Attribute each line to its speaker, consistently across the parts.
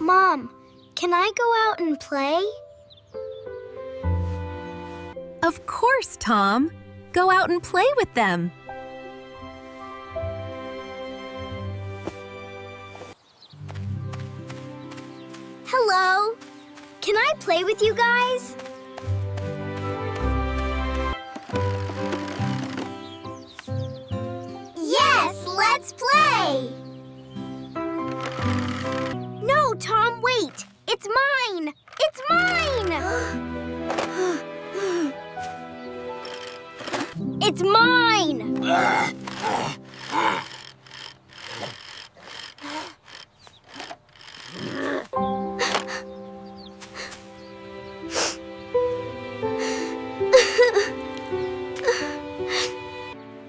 Speaker 1: Mom, can I go out and play?
Speaker 2: Of course, Tom. Go out and play with them.
Speaker 1: Hello. Can I play with you guys? Yes, let's play! No, Tom, wait! It's mine! It's mine! It's mine!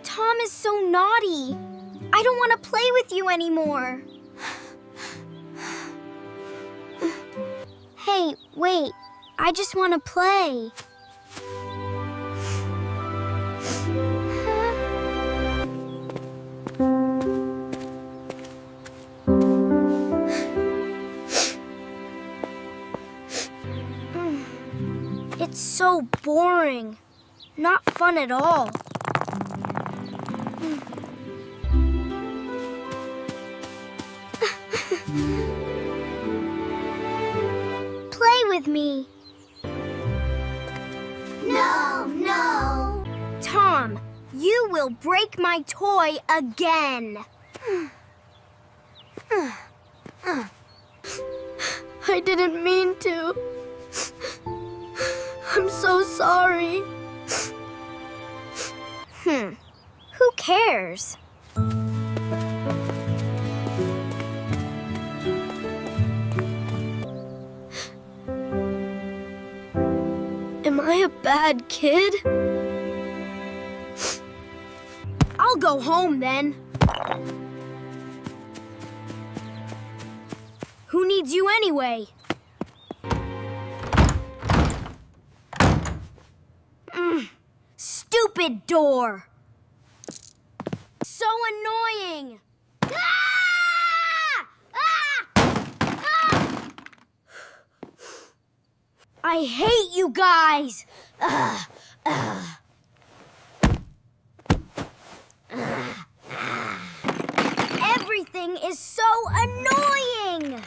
Speaker 1: Tom is so naughty. I don't want to play with you anymore. Hey, wait. I just want to play. It's so boring. Not fun at all. Play with me. No, no. Tom, you will break my toy again. I didn't mean to. I'm so sorry. Who cares? Am I a bad kid? I'll go home then. Who needs you anyway? Stupid door! So annoying! Ah! Ah! Ah! I hate you guys! Everything is so annoying!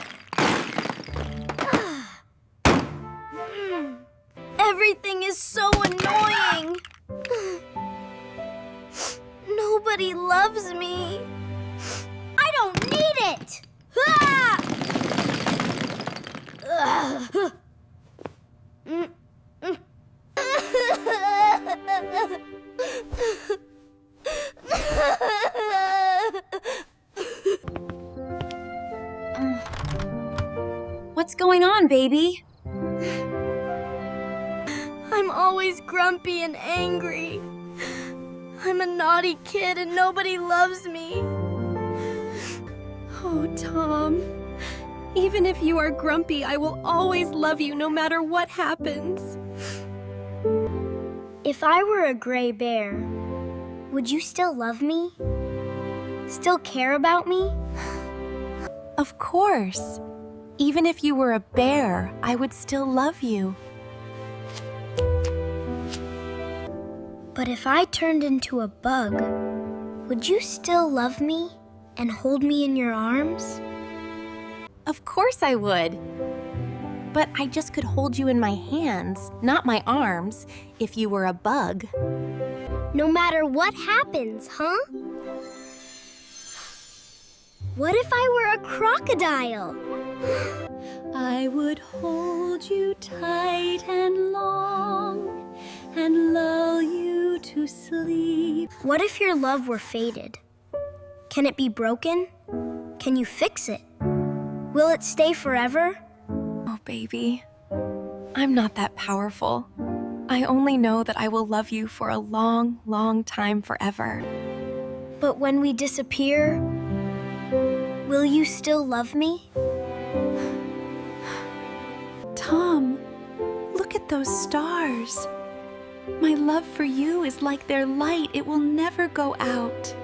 Speaker 1: Everything is so annoying! Nobody loves me. I don't need it! Ah!
Speaker 2: What's going on, baby?
Speaker 1: I'm always grumpy and angry. I'm a naughty kid and nobody loves me.
Speaker 2: Oh, Tom. Even if you are grumpy, I will always love you no matter what happens.
Speaker 1: If I were a gray bear, would you still love me? Still care about me?
Speaker 2: Of course. Even if you were a bear, I would still love you.
Speaker 1: But if I turned into a bug, would you still love me and hold me in your arms?
Speaker 2: Of course I would. But I just could hold you in my hands, not my arms, if you were a bug.
Speaker 1: No matter what happens, huh? What if I were a crocodile?
Speaker 2: I would hold you tight and long and lull you to sleep.
Speaker 1: What if your love were faded? Can it be broken? Can you fix it? Will it stay forever?
Speaker 2: Oh, baby, I'm not that powerful. I only know that I will love you for a long, long time forever.
Speaker 1: But when we disappear, will you still love me?
Speaker 2: Tom, look at those stars. My
Speaker 3: love for you is like their light, it will never go out.